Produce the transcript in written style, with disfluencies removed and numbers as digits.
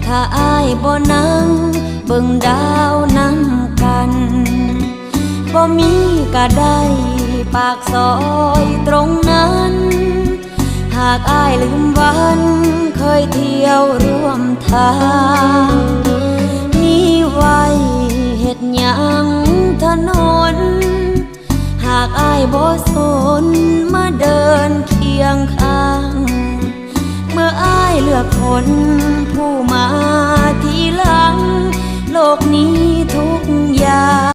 ถ้าอ้ายบ่นั่งเบิ่งดาวนำกันบ่มีก็ได้ปากซอยตรงนั้นหากอ้ายลืมวันเคยเที่ยวร่วมทางมีไว้เฮ็ดหยังถนนหากอ้ายบ่สนมาเดินเคียงข้างเมื่ออ้ายเลือกคนผู้มา